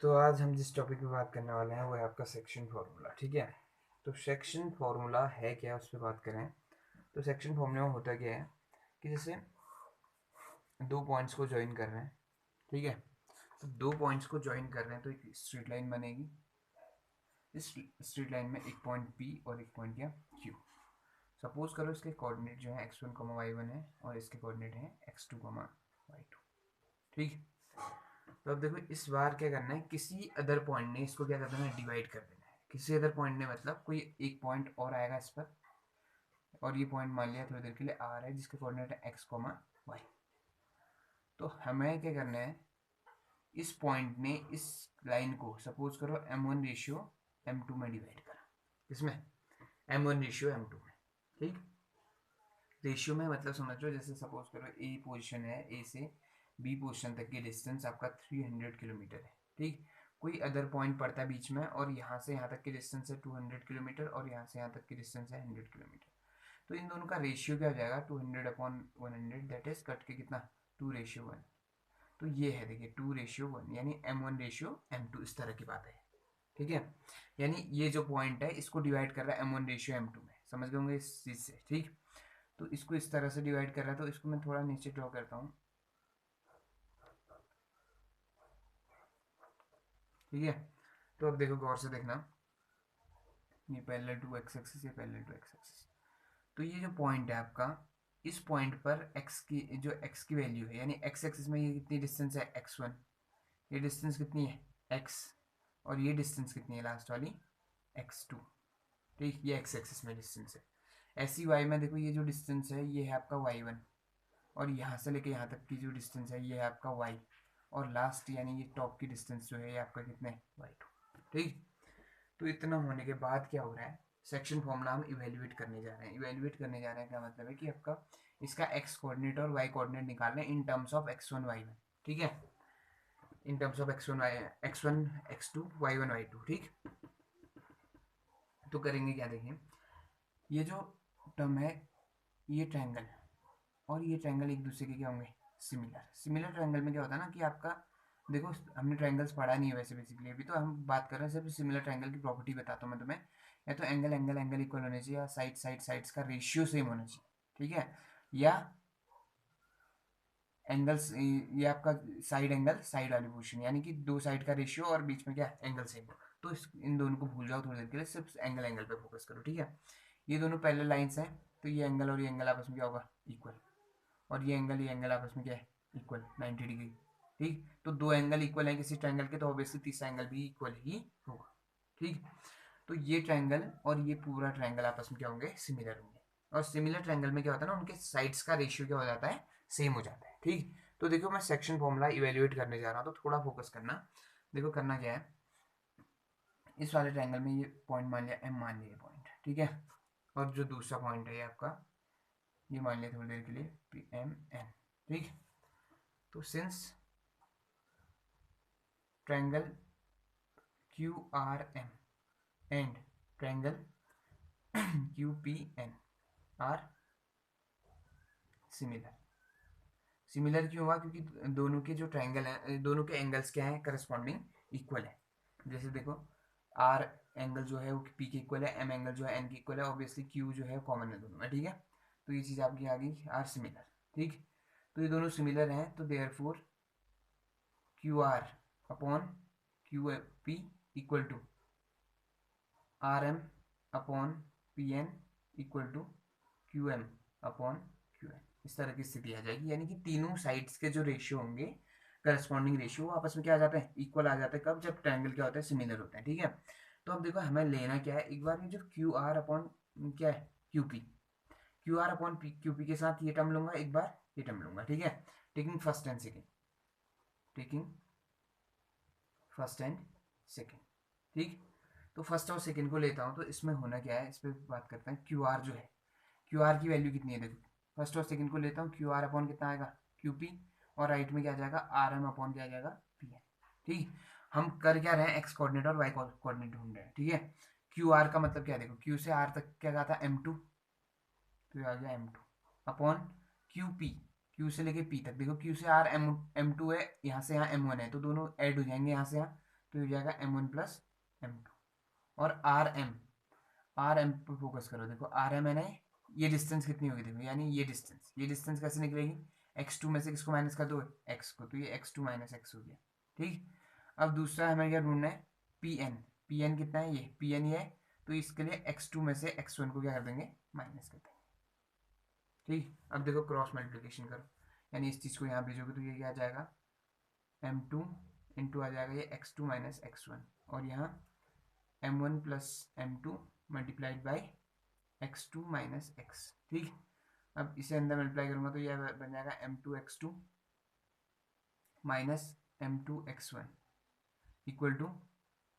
तो आज हम जिस टॉपिक पे बात करने वाले हैं वो है आपका सेक्शन फार्मूला। ठीक है, तो सेक्शन फार्मूला है क्या, उस पर बात करें। तो सेक्शन फार्मूला में होता क्या है कि जैसे दो पॉइंट्स को ज्वाइन कर रहे हैं। ठीक है, तो दो पॉइंट्स को ज्वाइन कर रहे हैं तो एक स्ट्रेट लाइन बनेगी। इस स्ट्रेट लाइन में एक पॉइंट P और एक पॉइंट क्या Q। सपोज करो इसके कोऑर्डिनेट जो है x1 y1 है और इसके कोऑर्डिनेट हैं x2 y2। ठीक, तो अब देखो इस बार क्या करना है, किसी अदर पॉइंट ने इसको क्या कर देना है, डिवाइड कर देना है। किसी अदर पॉइंट ने मतलब कोई एक पॉइंट और आएगा इस पर, और ये पॉइंट मान लिया थोड़ी देर के लिए R है जिसके कोऑर्डिनेट है x y। तो हमें क्या करना है, इस पॉइंट ने इस लाइन को सपोज करो m1 रेशियो m2 में डिवाइड करा। इसमें m1 रेशियो m2 में। ठीक, रेशियो में मतलब समझ लो, जैसे सपोज करो ए पोजीशन है, ए से बी पोजीशन तक की डिस्टेंस आपका 300 किलोमीटर है। ठीक, कोई अदर पॉइंट पड़ता है बीच में और यहाँ से यहाँ तक की डिस्टेंस है 200 किलोमीटर और यहाँ से यहाँ तक की डिस्टेंस है 100 किलोमीटर। तो इन दोनों का रेशियो क्या हो जाएगा, 200/100, दैट इज कट के कितना 2:1। तो ये है देखिए 2:1, यानी m1:m2, इस तरह की बात है। ठीक है, यानी ये जो पॉइंट है इसको डिवाइड कर रहा है m1:m2 में। समझ गए होंगे इस चीज से। ठीक, तो इसको इस तरह से डिवाइड कर रहा है, तो इसको मैं थोड़ा नीचे ड्रॉ करता हूँ। ठीक है, तो अब देखो गौर से देखना, ये पैरेलल टू एक्स एक्सिस, ये पैरेलल टू एक्स एक्सिस। तो ये जो पॉइंट है आपका, इस पॉइंट पर x की जो x की वैल्यू है, यानी x एक्सिस में ये कितनी डिस्टेंस है x1, ये डिस्टेंस कितनी है x, और ये डिस्टेंस कितनी है लास्ट वाली x2। ठीक, ये x एक्सिस में डिस्टेंस है। ऐसी y में देखो ये जो डिस्टेंस है ये है आपका y1, और यहाँ से लेके यहाँ तक की जो डिस्टेंस है ये है आपका y, और लास्ट यानी ये टॉप की डिस्टेंस जो है ये आपका कितने y2। ठीक, तो इतना होने के बाद क्या हो रहा है, सेक्शन फॉर्मूला हम इवेल्युएट करने जा रहे हैं। इवेल्युएट करने जा रहे हैं का मतलब है कि आपका इसका x कोऑर्डिनेट और y कोऑर्डिनेट निकालना है in terms of x1 y1। ठीक है, in terms of x1 x2 y1 y2। ठीक, तो करेंगे क्या, देखिए ये जो टर्म है, ये ट्रायंगल और ये ट्रायंगल एक दूसरे के क्या होंगे, सिमिलर। सिमिलर ट्रायंगल में क्या होता है ना कि आपका देखो, हमने ट्रायंगल्स पढ़ा नहीं है वैसे बेसिकली, अभी तो हम बात कर रहे हैं सिर्फ सिमिलर ट्रायंगल की प्रॉपर्टी बताता हूँ मैं तुम्हें। या तो एंगल एंगल एंगल इक्वल होने चाहिए, या साइड्स का रेशियो सेम होना चाहिए। ठीक है, या एंगल्स, ये आपका साइड एंगल साइड वाली पोजीशन, यानी कि दो साइड का रेशियो और बीच में क्या एंगल सेम हो। तो इन दोनों को भूल जाओ थोड़ी देर के लिए, सिर्फ एंगल एंगल पे फोकस करो। ठीक है, ये दोनों पैरेलल लाइंस हैं, तो ये एंगल और ये एंगल आपस में क्या होगा, इक्वल। और ये एंगल आपस में क्या है, इक्वल 90 डिग्री। ठीक, तो दो एंगल इक्वल है किसी ट्रायंगल के, तो ऑब्वियसली तीसरा एंगल भी इक्वल ही होगा। ठीक, तो ये ट्रायंगल और ये पूरा ट्रायंगल आपस में क्या होंगे, सिमिलर होंगे। और सिमिलर ट्रायंगल में क्या होता है ना, उनके साइड्स का रेशियो क्या हो जाता है, सेम हो जाता है। ठीक, तो देखो मैं सेक्शन फॉर्मूला इवेल्युएट करने जा रहा हूँ, तो थोड़ा फोकस करना। देखो करना क्या है, इस वाले ट्रायंगल में ये पॉइंट मान लिया m, मान लिया पॉइंट। ठीक है, और जो दूसरा पॉइंट है ये आपका, ये मान लिया थोड़ी देर के लिए PMN। ठीक, तो since triangle QRM and triangle QPN are similar. Similar क्यों हुआ, क्योंकि दोनों के जो ट्रायंगल है, दोनों के एंगल्स क्या है, करस्पॉन्डिंग इक्वल है। जैसे देखो आर एंगल जो है वो पी के इक्वल है, एम एंगल जो है एन के इक्वल है, ऑब्वियसली क्यू जो है कॉमन है दोनों में। ठीक है, तो ये चीज़ आपकी आ गई, आर सिमिलर। ठीक, तो ये दोनों सिमिलर हैं, तो therefore Q R upon Q P equal to R M upon P N equal to Q M upon Q N. इस तरह की स्थिति आ जाएगी, यानी कि तीनों साइड्स के जो रेशियो होंगे, करस्पॉन्डिंग रेशियो, वो आपस में क्या आ जाते हैं, इक्वल आ जाते हैं। कब, जब ट्रायंगल क्या होता है, सिमिलर होते हैं। ठीक है, तो अब देखो हमें लेना क्या है, एक बार ये जो क्यू आर अपॉन क्या है Q P, Q R upon Q P के साथ ये टर्म लूंगा, एक बार ये टर्म लूंगा। ठीक है, taking first and second, taking first and second. ठीक, तो फर्स्ट और सेकेंड को लेता हूँ, तो इसमें होना क्या है, इस पर बात करते हैं। क्यू आर जो है, क्यू आर की वैल्यू कितनी है, देखो फर्स्ट और सेकेंड को लेता हूँ, क्यू आर अपॉन कितना आएगा क्यू पी, और राइट में क्या आ जाएगा आर एम अपॉन क्या आ जाएगा पी एन। ठीक, हम कर क्या रहे हैं, एक्स कोऑर्डिनेट और वाई कोऑर्डिनेट ढूंढ रहे हैं। ठीक है, क्यू आर का मतलब क्या है, देखो क्यू से आर तक क्या कहा था m2, तो ये आ गया m2 upon Q P, Q से लेके पी तक, देखो क्यू से आर m2 है, यहाँ से यहाँ m1 है, तो दोनों ऐड हो जाएंगे यहाँ से यहाँ, तो हो जाएगा m1 प्लस m2। और आर एम पे फोकस करो, देखो आर एम है, ये डिस्टेंस कितनी होगी देखो, यानी ये डिस्टेंस कैसे निकलेगी, x2 में से किसको माइनस कर दो, x को, तो ये x2 माइनस x हो गया। ठीक, अब दूसरा हमें क्या ढूंढना है, पी एन कितना है, ये पी एन ये है, तो इसके लिए x2 में से x1 को क्या कर देंगे, माइनस कर देंगे। ठीक, अब देखो क्रॉस मल्टीप्लिकेशन करो, यानी इस चीज़ को यहाँ भेजोगे तो ये क्या आ जाएगा, m2 इंटू आ जाएगा ये x2 माइनस x1, और यहाँ m1 plus m2 multiplied by x2 minus x। ठीक, अब इसे अंदर मल्टीप्लाई करूँगा तो यह बन जाएगा m2 x2 minus m2 x1 equal to,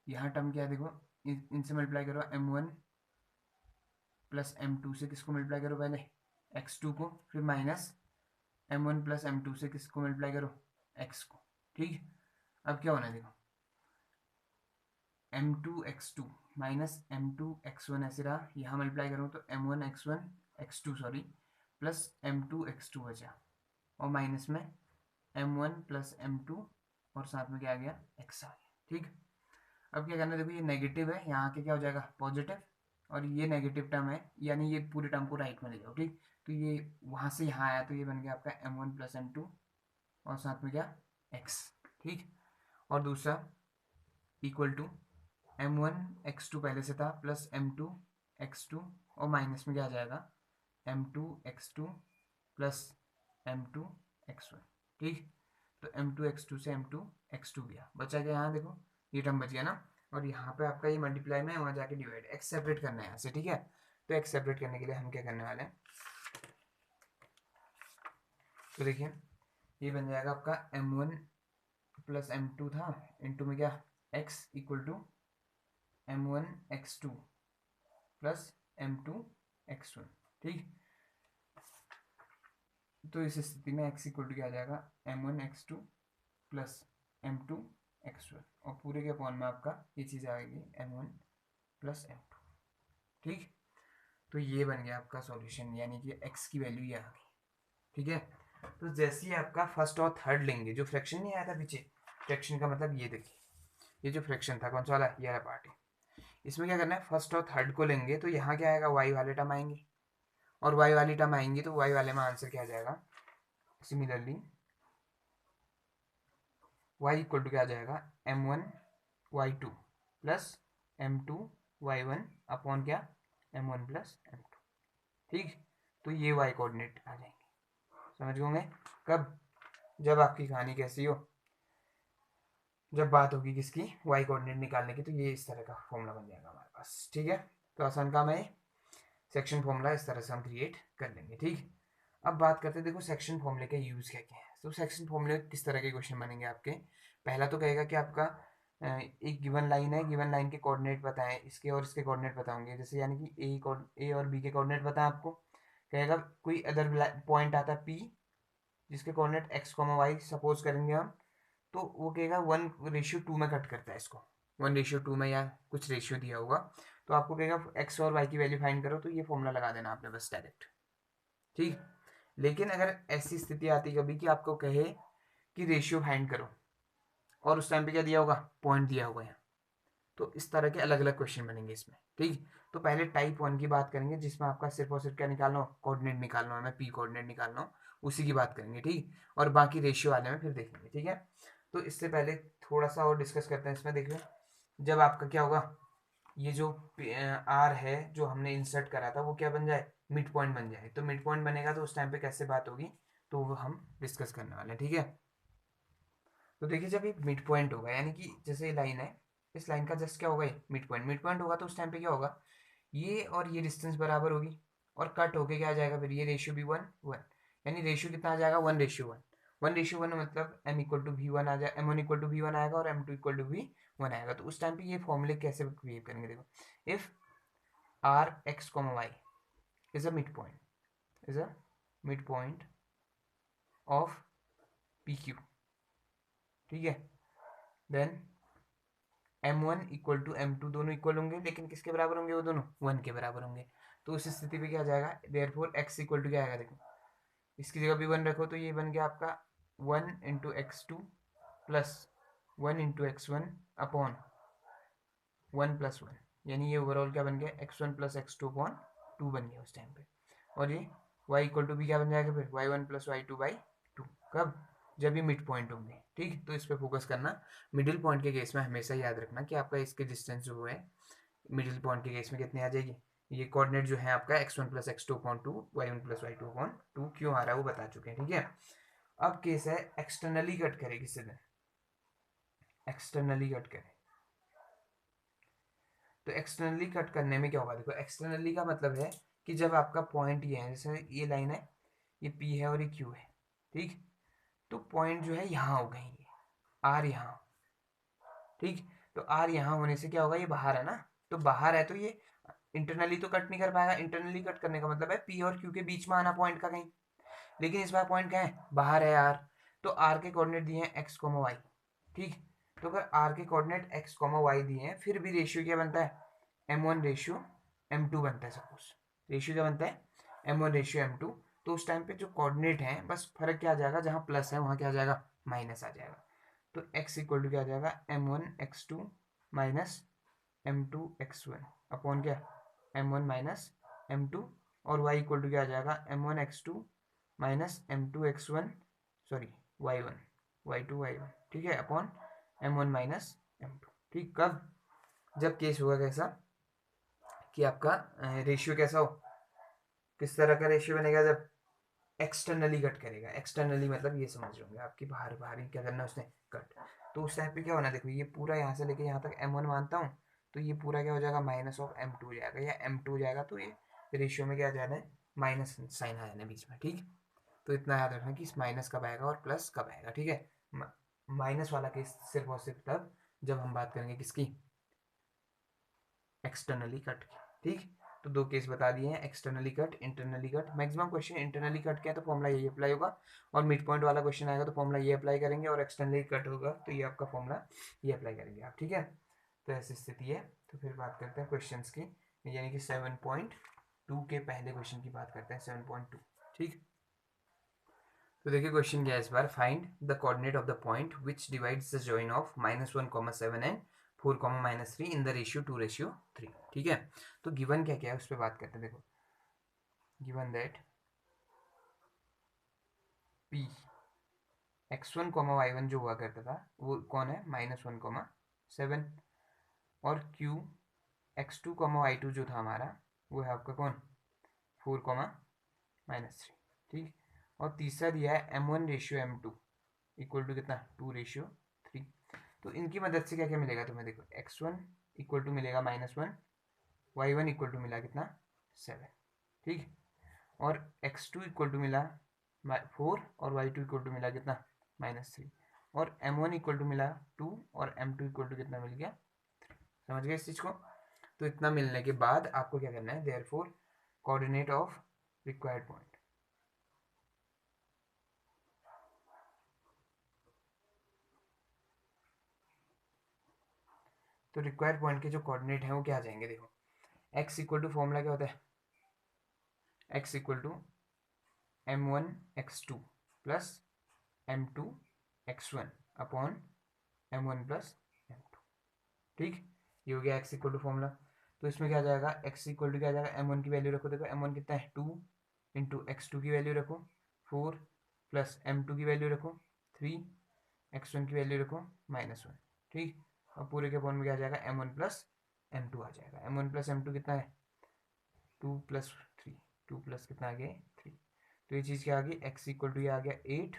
यहाँ टर्म क्या है देखो, इनसे मल्टीप्लाई करो m1 प्लस m2 से किसको मल्टीप्लाई करो, पहले x2 को, फिर माइनस m1 प्लस m2 से किसको मल्टीप्लाई करो, x को। ठीक, अब क्या होना है देखो, m2 x2 minus m2 x1 ऐसे रहा, यहाँ मल्टीप्लाई करूँ तो m1 x1 x2 sorry plus m2 x2 बचा, और माइनस में m1 प्लस m2 और साथ में क्या आ गया, x आ गया। ठीक, अब क्या करना है देखो, ये नेगेटिव है, यहाँ के क्या हो जाएगा पॉजिटिव, और ये नेगेटिव टर्म है, यानी ये पूरे टर्म को राइट में ले जाओ। ठीक, तो ये वहाँ से यहाँ आया तो ये बन गया आपका m1 प्लस m2 और साथ में क्या x। ठीक, और दूसरा इक्वल टू m1 x2 पहले से था प्लस m2 x2 और माइनस में क्या आ जाएगा m2 x2 plus m2 x1। ठीक, तो m2 x2 से m2 x2 गया, बचा गया यहाँ देखो ये टर्म बच गया ना, और यहाँ पे आपका ये मल्टीप्लाई में वहाँ जाके डिवाइड, एक्स सेपरेट करना है यहाँ से। ठीक है, तो एक्स सेपरेट करने के लिए हम क्या करने वाले हैं, तो देखिए ये बन जाएगा आपका m1 प्लस m2 था इंटू में क्या x equal to m1 x2 plus m2 x1। ठीक, तो इस स्थिति में x इक्वल टू क्या आ जाएगा, m1 x2 plus m2 x1, और पूरे के अपॉन में आपका ये चीज़ आएगी m1 प्लस m2। ठीक, तो ये बन गया आपका सॉल्यूशन, यानी कि x की वैल्यू ये आ गई। ठीक है, तो जैसे ही आपका फर्स्ट और थर्ड लेंगे, जो फ्रैक्शन नहीं आया था पीछे, फ्रैक्शन का मतलब ये देखिए, ये जो फ्रैक्शन था कौन सा वाला, ये वाला पार्ट है, इसमें क्या करना है, फर्स्ट और थर्ड को लेंगे तो यहाँ क्या आएगा, y वाले टर्म आएंगे, और y वाली टर्म आएंगी तो y वाले में आंसर क्या आ जाएगा, सिमिलरली y इक्वल टू क्या आ जाएगा, m1 y2 plus m2 y1 upon क्या m1 प्लस m2। ठीक, तो ये y कोऑर्डिनेट आ जाएंगे, समझ गए कब, जब आपकी कहानी कैसी हो, जब बात होगी किसकी, y कोऑर्डिनेट निकालने की, तो ये इस तरह का फॉर्मूला बन जाएगा हमारे पास। ठीक है, तो आसान काम है, सेक्शन फॉर्मूला इस तरह से हम क्रिएट कर लेंगे। ठीक, अब बात करते हैं देखो सेक्शन फॉर्मूले के यूज़ क्या क्या है। तो सेक्शन फॉर्मूले किस तरह के क्वेश्चन बनेंगे आपके, पहला तो कहेगा कि आपका एक गिवन लाइन है, गिवन लाइन के कोऑर्डिनेट बताएं, इसके और इसके कोऑर्डिनेट बताओगे, जैसे यानी कि ए और बी के कोऑर्डिनेट बताएं आपको, कहेगा कोई अदर पॉइंट आता है पी जिसके coordinate X comma Y suppose करेंगे हम, तो वो कहेगा 1:2 में कट करता है इसको, 1:2 में या कुछ रेशियो दिया होगा, तो आपको कहेगा एक्स और वाई की वैल्यू फाइंड करो, तो ये फॉर्मूला लगा देना आपने बस डायरेक्ट। ठीक, लेकिन अगर ऐसी स्थिति आती कभी कि आपको कहे कि रेशियो फाइंड करो, और उस टाइम पे क्या दिया होगा, पॉइंट दिया होगा यहाँ, तो इस तरह के अलग अलग क्वेश्चन बनेंगे इसमें। ठीक, तो पहले टाइप 1 की बात करेंगे, जिसमें आपका सिर्फ और सिर्फ क्या निकालना हो, कोऑर्डिनेट निकालना है, पी कोऑर्डिनेट निकालना हो, उसी की बात करेंगे। ठीक, और बाकी रेशियो वाले में फिर देखेंगे। ठीक है, तो इससे पहले थोड़ा सा और डिस्कस करते हैं इसमें। देखिए जब आपका क्या होगा, ये जो आर है जो हमने इंसर्ट करा था वो क्या बन जाए, मिड पॉइंट बन जाए, तो मिड पॉइंट बनेगा तो उस टाइम पे कैसे बात होगी, तो वो हम डिस्कस करने वाले हैं। ठीक है, तो देखिए जब ये मिड पॉइंट होगा, यानी कि जैसे ये लाइन है, इस लाइन का जस्ट क्या होगा, मिड पॉइंट होगा, तो उस टाइम पे क्या होगा, ये और ये डिस्टेंस बराबर होगी, और कट होके क्या आ जाएगा, फिर ये रेशियो भी 1:1, यानी रेशियो कितना आ जाएगा, 1:1। 1:1 मतलब m इक्वल टू v1 आ जाए, m1 इक्वल टू v1 आएगा और m2 इक्वल टू v1 आएगा। तो उस टाइम पे ये फॉर्मूले कैसे बिहेव करेंगे, देखो if r x, y is a midpoint of pq। ठीक है, then m1 equal to m2 दोनों इक्वल होंगे, लेकिन किसके बराबर होंगे, वो दोनों 1 के बराबर होंगे। तो उस स्थिति पे क्या आ जाएगा, देयरफॉर x इक्वल टू क्या आएगा, देखो इसकी जगह भी 1 रखो, तो ये बन गया आपका 1 × x2 plus 1 into x1 upon 1+1, यानी ये ओवरऑल क्या बन गया x1 प्लस x2 अपॉन 2 बन गया उस टाइम पे। और ये y इक्वल टू भी क्या बन जाएगा फिर y1 प्लस y2 बाई 2, कब, जब ये मिड पॉइंट होंगे। ठीक, तो इस पर फोकस करना। मिडिल पॉइंट के केस में हमेशा याद रखना कि आपका इसके डिस्टेंस जो है मिडिल पॉइंट के केस में कितनी आ जाएगी, ये कोऑर्डिनेट जो है आपका x1 plus x2 upon 2, y1 plus y2 upon 2 क्यों आ रहा है वो बता चुके हैं। ठीक है, अब केस है एक्सटर्नली कट करे किसी ने, एक्सटर्नली कट करे। तो एक्सटर्नली कट करने में क्या होगा, देखो एक्सटर्नली का मतलब है कि जब आपका पॉइंट ये है, जैसे ये लाइन है, ये P है और ये Q है, ठीक, तो पॉइंट जो है यहाँ हो गई, ये R यहाँ, ठीक, तो R यहाँ होने से क्या होगा, ये बाहर है ना, तो बाहर है तो ये इंटरनली तो कट नहीं कर पाएगा। इंटरनली कट करने का मतलब है P और Q के बीच में आना पॉइंट का कहीं, लेकिन इस बार पॉइंट क्या है, बाहर है R, तो R के कोऑर्डिनेट दिए हैं x, y, ठीक, तो अगर R के कोऑर्डिनेट x, y दिए हैं, फिर भी रेशियो क्या बनता है, m1 रेशियो m2 बनता है। सपोज रेशियो क्या बनता है, m1 रेशियो m2, तो उस टाइम पे जो कोऑर्डिनेट है बस फर्क क्या आ जाएगा, जहाँ प्लस है वहाँ क्या आ जाएगा, माइनस आ जाएगा। तो x इक्वल टू क्या आ जाएगा, m1 x2 minus m2 x1 upon क्या, m1 माइनस m2, और y इक्वल टू क्या आ जाएगा, m1 x2 minus m2 x1, sorry y1 y2 y1, ठीक है, अपॉन m1 माइनस m2। ठीक, कब, जब केस हुआ कैसा कि आपका रेशियो कैसा हो, किस तरह का रेशियो बनेगा, जब एक्सटर्नली कट करेगा। एक्सटर्नली मतलब ये समझ रहे होंगे आपकी बाहर बाहर ही क्या करना उसने, कट। तो उस टाइम पे क्या होना, देखो ये पूरा यहाँ से लेके यहाँ तक m1 मानता हूँ, तो ये पूरा क्या हो जाएगा, माइनस ऑफ m2 हो जाएगा, या m2 हो जाएगा, तो ये रेशियो में क्या आ जाना है, माइनस साइन आ जाना है बीच में। ठीक, तो इतना याद रखना कि इस माइनस कब आएगा और प्लस कब आएगा। ठीक है, माइनस वाला केस सिर्फ और सिर्फ तब जब हम बात करेंगे किसकी, एक्सटर्नली कट की। ठीक, तो दो केस बता दिए हैं, externally cut, internally cut. Maximum question internally cut किया तो फॉर्मुला यही अप्लाई होगा, और मिड पॉइंट वाला क्वेश्चन आएगा तो फॉर्मुला ये अप्लाई करेंगे, और एक्सटर्नली कट होगा तो ये आपका फॉर्मुला ये अप्लाई करेंगे आप। ठीक है, तो ऐसी स्थिति है। तो फिर बात करते हैं क्वेश्चन की, यानी कि 7.2 के पहले क्वेश्चन की बात करते हैं, 7.2। ठीक, तो देखिए क्वेश्चन क्या है इस बार, find the coordinate of the point which divides the join of -1,7 and 4,-3 in the ratio 2:3। ठीक है, तो गिवन क्या क्या है उस पर बात करते हैं। देखो given that P x1, y1 जो हुआ करता था वो कौन है, -1,7, और Q x2, y2 जो था हमारा वो है आपका कौन, 4,-3। ठीक, और तीसरा दिया है m1 ratio m2 equal to कितना, 2:3। तो इनकी मदद से क्या क्या मिलेगा तुम्हें, देखो x1 इक्वल टू मिलेगा -1, y1 इक्वल टू मिला कितना, 7। ठीक, और x2 इक्वल टू मिला 4, और y2 इक्वल टू मिला कितना, -3, और m1 इक्वल टू मिला 2, और m2 इक्वल टू कितना मिल गया, समझ गए इस चीज़ को। तो इतना मिलने के बाद आपको क्या करना है, therefore coordinate of required point. तो रिक्वायर्ड पॉइंट के जो कोऑर्डिनेट हैं वो क्या आ जाएंगे, देखो x इक्वल टू फॉर्मूला क्या होता है, x equal to m1 x2 plus m2 x1 upon m1 plus m2। ठीक, ये हो गया x इक्वल टू फॉर्मूला। तो इसमें क्या आ जाएगा, x इक्वल टू क्या आ जाएगा, m1 की वैल्यू रखो, देखो m1 कितना है 2 इंटू x2 की वैल्यू रखो 4, प्लस m2 की वैल्यू रखो 3, x1 की वैल्यू रखो -1। ठीक, और पूरे के अपॉन में क्या आ जाएगा, m1 प्लस m2 आ जाएगा। m1 प्लस m2 कितना है, 2 प्लस 3, 2 प्लस कितना आ गया 3। तो ये चीज़ क्या आ गई, x इक्वल टू ये आ गया 8।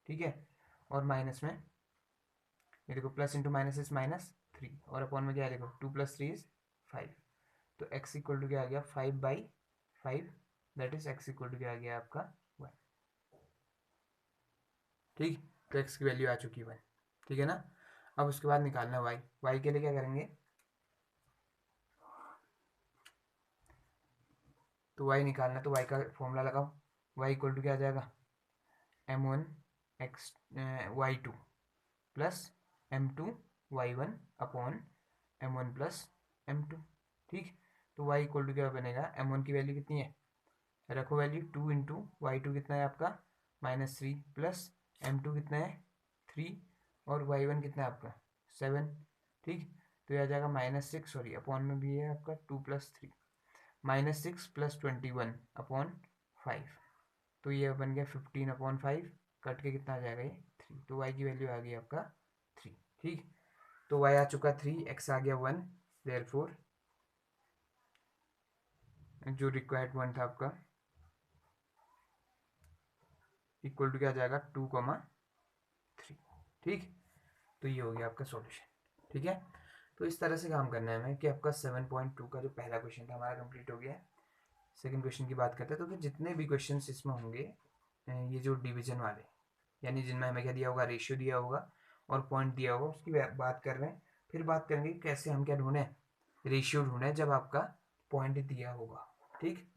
ठीक है, और माइनस में ये देखो प्लस इंटू माइनस इज -3, और अपॉन में क्या है, देखो 2 + 3 इज 5। तो x इक्वल टू क्या आ गया, 5/5, that is x equal to क्या आ गया आपका 1। ठीक, तो x की वैल्यू आ चुकी है 1। ठीक है ना, अब उसके बाद निकालना y के लिए क्या करेंगे, तो y निकालना, तो y का फॉर्मूला लगाओ, y इक्वल टू क्या आ जाएगा, m1 y2 plus m2 y1 upon m1 plus m2। ठीक, तो y इक्वल टू क्या बनेगा, m1 की वैल्यू कितनी है, रखो वैल्यू 2 इंटू y2 कितना है आपका -3, प्लस m2 कितना है 3, और y1 कितना है आपका 7, ठीक। तो ये आ जाएगा -6 सॉरी अपॉन में भी है आपका 2 + 3 -6 + 21 अपॉन 5, तो ये बन गया 15/5, कट के कितना आ जाएगा ये 3, तो y की वैल्यू आ गई आपका 3, ठीक। तो y आ चुका 3, x आ गया 1, देयरफॉर जो रिक्वायर्ड वन था आपका इक्वल टू क्या आ जाएगा 2,3, ठीक। तो ये हो गया आपका सॉल्यूशन, ठीक है। तो इस तरह से काम करना है हमें कि आपका 7.2 का जो पहला क्वेश्चन था हमारा कंप्लीट हो गया है। सेकंड क्वेश्चन की बात करते हैं, तो फिर जितने भी क्वेश्चन इसमें होंगे ये जो डिवीजन वाले, यानी जिनमें हमें क्या दिया होगा, रेशियो दिया होगा और पॉइंट दिया होगा, उसकी बात कर रहे हैं। फिर बात करेंगे कैसे हम क्या ढूंढें, रेशियो ढूंढें जब आपका पॉइंट दिया होगा, ठीक।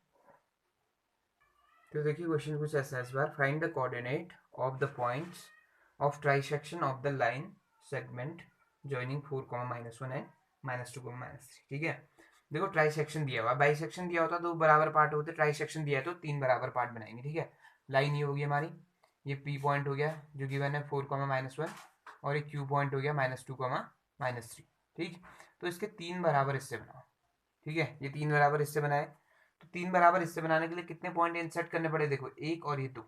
तो देखिए क्वेश्चन कुछ ऐसा है इस बार, find the coordinate of the points of trisection of the line segment joining 4, -1 and -2, -3, ठीक है। देखो ट्राइसेक्शन दिया हुआ, बाइसेक्शन दिया होता तो बराबर पार्ट होते, ट्राइसेक्शन दिया है तो 3 बराबर पार्ट बनाएंगे, ठीक है। लाइन ये होगी हमारी, ये पी पॉइंट हो गया जो गिवन है 4, -1 और एक क्यू पॉइंट हो गया -2, -3, ठीक। तो इसके 3 बराबर हिस्से बनाओ, ठीक है। ये 3 बराबर हिस्से बनाए, तो 3 बराबर हिस्से बनाने के लिए कितने पॉइंट इंसर्ट करने पड़े, देखो 1 और ये 2,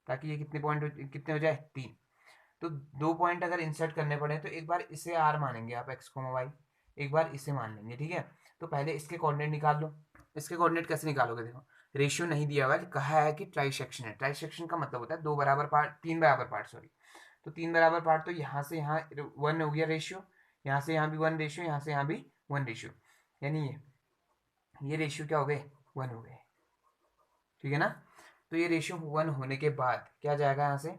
ताकि ये कितने पॉइंट कितने हो जाए 3। तो 2 पॉइंट अगर इंसर्ट करने पड़े तो एक बार इसे आर मानेंगे आप x, y, एक बार इसे मान लेंगे, ठीक है। तो पहले इसके कोऑर्डिनेट निकाल लो। इसके कोऑर्डिनेट कैसे निकालोगे, देखो रेशियो नहीं दिया हुआ है, कहा है कि ट्राइसेक्शन है। ट्राइसेक्शन का मतलब होता है 2 बराबर पार्ट, 3 बराबर पार्ट सॉरी। तो 3 बराबर पार्ट, तो यहाँ से यहाँ 1 हो गया रेशियो, यहाँ से यहाँ भी 1 रेशियो, यहाँ से यहाँ भी 1 रेशियो, यानी ये रेशियो क्या हो गए 1 हो गए, ठीक है ना। तो ये रेशियो 1 होने के बाद क्या जाएगा यहाँ से,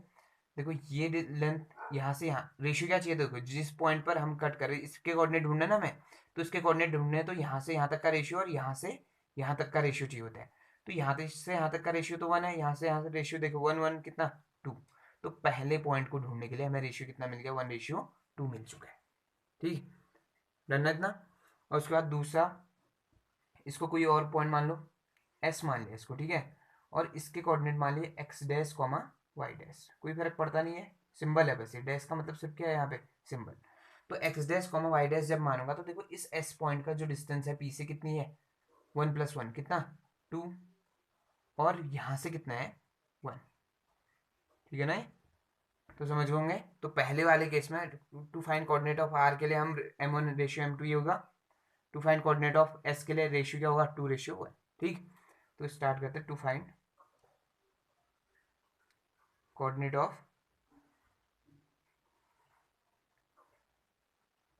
देखो ये लेंथ यहाँ से यहाँ, रेशियो क्या चाहिए, देखो जिस पॉइंट पर हम कट कर रहे हैं इसके कोऑर्डिनेट ढूंढना ना हमें, तो इसके कोऑर्डिनेट ढूंढने हैं, तो यहाँ से यहाँ तक का रेशियो और यहाँ से यहाँ तक का रेशियो चाहिए होता है। तो यहाँ से यहाँ तक का रेशियो तो 1 है, यहाँ से यहाँ से रेशियो देखो 1 1 कितना 2। तो पहले पॉइंट को ढूंढने के लिए हमें रेशियो कितना मिल गया, 1:2 मिल चुका है, ठीक। डन है इतना। और उसके बाद दूसरा, इसको कोई और पॉइंट मान लो, एस मान लिया इसको, ठीक है। और इसके कोऑर्डिनेट मान लिए X dash comma Y dash, कोई फर्क पड़ता नहीं है, सिंबल है बस, ये डैश का मतलब सिर्फ क्या है यहाँ पे सिंबल। तो X dash comma Y dash जब मानूंगा तो देखो इस एस पॉइंट का जो डिस्टेंस है पी से कितनी है 1 + 1 कितना 2, और यहाँ से कितना है 1, ठीक है ना। तो समझ होंगे। तो पहले वाले केस में to find coordinate of R के लिए हम m1:m2 ये होगा, to find coordinate of S के लिए रेशियो क्या होगा 2:1, ठीक। तो स्टार्ट करते हैं, to find coordinate of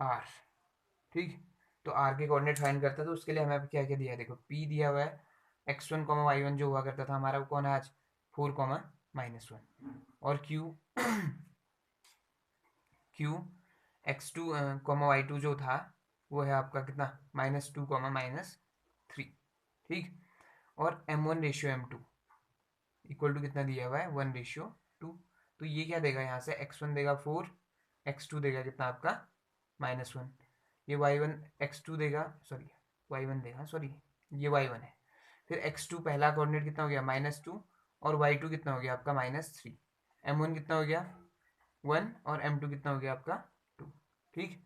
R, ठीक। तो आर के कोऑर्डिनेट फाइंड करता है, तो उसके लिए हमें क्या क्या दिया है, देखो पी दिया हुआ है x1, y1 जो हुआ करता था हमारा, वो कौन है आज 4, -1, और क्यू x2, y2 जो था वो है आपका कितना -2, -3, ठीक। और m1:m2 इक्वल टू कितना दिया हुआ है 1:2। तो ये क्या देगा, यहाँ से x1 देगा 4, x2 देगा कितना आपका -1, ये y1 x2 देगा सॉरी y1 देगा सॉरी ये y1 है। फिर x2 पहला कोऑर्डिनेट कितना हो गया -2, और y2 कितना हो गया आपका -3, m1 कितना हो गया 1 और m2 कितना हो गया आपका 2, ठीक।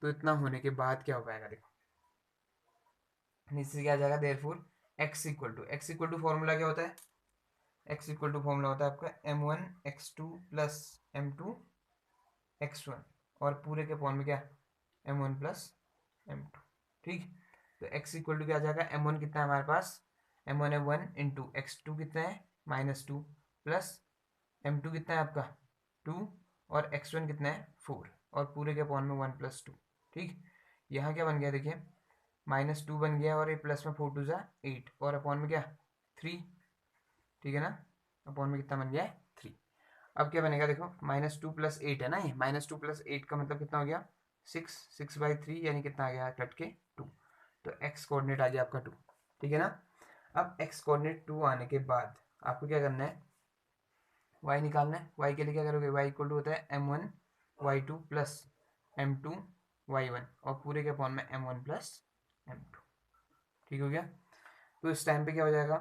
तो इतना होने के बाद क्या हो पाएगा, देखो नीचे क्या आ जाएगा, therefore x equal to formula क्या होता है, x इक्वल टू फॉर्मूला होता है आपका m1x2 + m2x1 और पूरे के अपॉन में क्या m1 + m2, ठीक। तो x इक्वल टू क्या आ जाएगा, m1 कितना है हमारे पास, m1 है 1 इंटू x2 कितना है -2 प्लस m2 कितना है आपका 2 और x1 कितना है 4 और पूरे के अपॉन में 1 + 2, ठीक। यहाँ क्या बन गया देखिए -2 बन गया और ये प्लस में 4 2 8 और अपॉन में क्या 3, ठीक है ना। अपॉन में कितना बन गया है 3। अब क्या बनेगा देखो -2 + 8 है ना, ये -2 + 8 का मतलब कितना हो गया 6/3 यानी कितना आ गया कट के 2। तो x कोऑर्डिनेट आ गया आपका 2, ठीक है ना। अब x कोऑर्डिनेट 2 आने के बाद आपको क्या करना है, y निकालना है। y के लिए क्या करोगे, y इक्वल टू होता है m1 y2 + m2 y1 और पूरे के अपॉन में m1 + m2, ठीक हो गया। तो इस टाइम पे क्या हो जाएगा,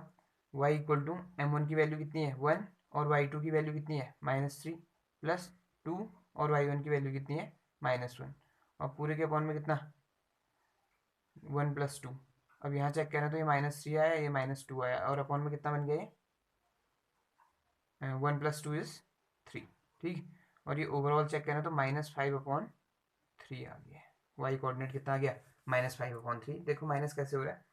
y इक्वल टू m1 की वैल्यू कितनी है 1 और y2 की वैल्यू कितनी है -3 + 2 और y1 की वैल्यू कितनी है -1 और पूरे के अपॉन में कितना 1 + 2। अब यहाँ चेक करें तो ये -3 आया, ये -2 आया और अपॉन में कितना बन गया ये 1 + 2 = 3। ठीक, और ये ओवरऑल चेक करें तो -5/3 आ गया। y कोऑर्डिनेट कितना आ गया -5/3। देखो माइनस कैसे हो रहा है,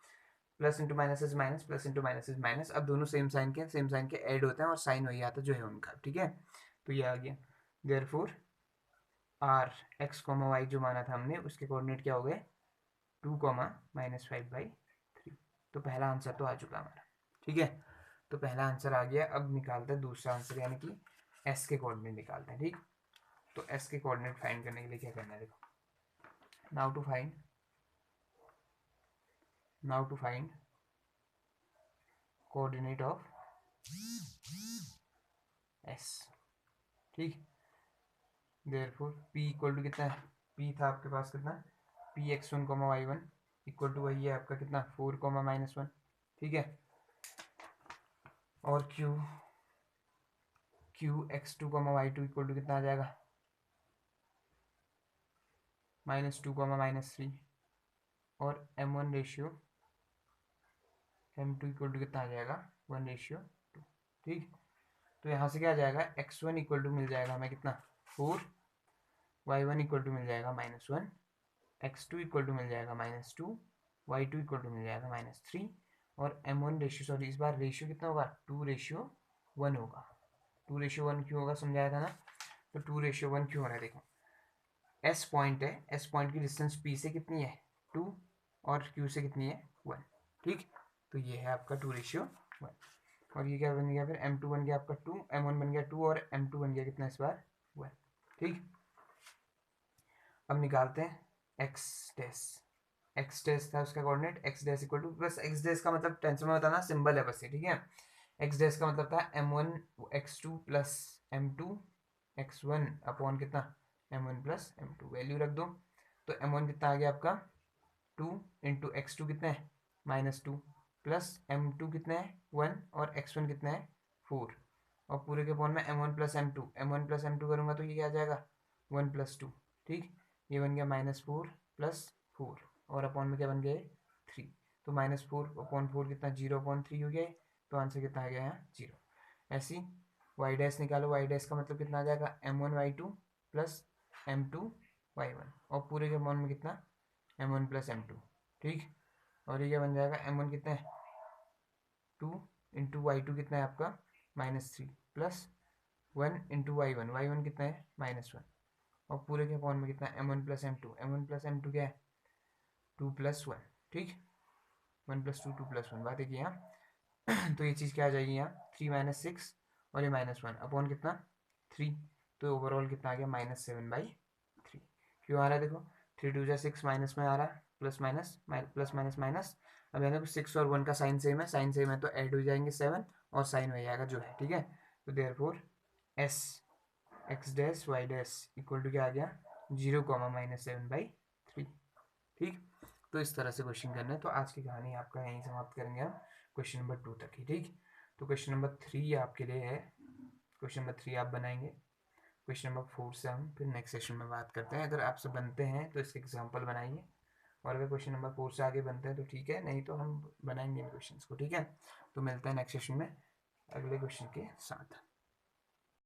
plus into minus is minus, plus into minus is minus. अब दोनों सेम साइन के ऐड होते हैं और साइन वही आता जो है उनका। ठीक है, तो ये आ गया। देयरफॉर r x, y जो माना था हमने उसके कोऑर्डिनेट क्या हो गए 2, -5/3। तो पहला आंसर तो आ चुका हमारा। ठीक है, तो पहला आंसर आ गया। अब निकालते हैं दूसरा आंसर, यानी कि s के कोऑर्डिनेट निकालते हैं। ठीक, तो s के कोऑर्डिनेट फाइंड करने के लिए क्या करना है, देखो now to find coordinate of s। ठीक, देयरफॉर p इक्वल टू कितना है, p था आपके पास कितना px1, y1 इक्वल टू वही है आपका कितना 4, -1। ठीक है, और qx2, y2 इक्वल टू कितना आ जाएगा -2, -3 और m1 ratio m2 equal to कितना आ जाएगा 1:2। ठीक, तो यहाँ से क्या आ जाएगा x1 इक्वल टू मिल जाएगा हमें कितना 4, y1 इक्वल टू मिल जाएगा -1, x2 इक्वल टू मिल जाएगा -2, y2 इक्वल टू मिल जाएगा -3 और m1 रेशियो, सॉरी इस बार रेशियो कितना होगा 2:1 होगा। 2:1 क्यों होगा समझाया था ना, तो 2:1 क्यों हो रहा है देखो, s पॉइंट है, s पॉइंट की डिस्टेंस p से कितनी है 2 और q से कितनी है 1। ठीक, तो ये है आपका 2:1 और ये क्या बन गया फिर m2 बन गया आपका 2, m1 बन गया 2 और m2 बन गया कितना इस बार 1। ठीक, अब निकालते हैं x डैश था उसका coordinate x dash equal to, बस x डैश का मतलब टेंशन में बताना सिंबल है बस ये। ठीक है, x डैश का मतलब था m1 x2 plus m2 x1 upon कितना m1 प्लस m2, वैल्यू रख दो। तो m1 कितना आ गया आपका 2 इंटू x2 कितना है -2 प्लस m2 कितना है 1 और x1 कितना है 4 और पूरे के अपॉन में m1 प्लस m2 करूँगा तो ये क्या आ जाएगा 1 + 2। ठीक, ये बन गया -4 + 4 और अपॉन में क्या बन गया 3। तो -4/4 कितना 0/3 हो गया, तो आंसर कितना आ गया यहाँ 0। ऐसी y डैश निकालो, y डैश का मतलब कितना आ जाएगा m1 y2 plus m2 y1 और पूरे के अपॉन में कितना m1 प्लस m2। ठीक, और ये क्या बन जाएगा m1 कितना है 2 इंटू y2 कितना है आपका -3 प्लस 1 इंटू y1 कितना है -1 और पूरे के अपॉन में कितना m1 प्लस m2 क्या है 2 + 1। ठीक, 1 + 2 2 + 1 बात है कि यहाँ तो ये चीज़ क्या आ जाएगी यहाँ 3 - 6 और ये -1 अपॉन कितना 3, तो ओवरऑल कितना आ गया -7/3। क्यों आ रहा है देखो 3 × 2 = 6 माइनस में आ रहा है प्लस माइनस। अब यहाँ देखो 6 और 1 का साइन सेम है तो ऐड हो जाएंगे 7 और साइन हो जाएगा जो है। ठीक है, तो therefore s x dash y dash equal to क्या आ गया 0, -7/3। ठीक, तो इस तरह से क्वेश्चन करना है। तो आज की कहानी आपका यहीं समाप्त करेंगे हम क्वेश्चन नंबर 2 तक ही। ठीक, तो क्वेश्चन नंबर 3 आपके लिए है, क्वेश्चन नंबर 3 आप बनाएंगे। क्वेश्चन नंबर 4 से हम फिर नेक्स्ट सेशन में बात करते हैं। अगर आपसे बनते हैं तो इसके एग्जाम्पल बनाइए और अगर क्वेश्चन नंबर 4 से आगे बनते हैं तो ठीक है, नहीं तो हम बनाएंगे इन क्वेश्चन को। ठीक है, तो मिलते हैं नेक्स्ट सेशन में अगले क्वेश्चन के साथ।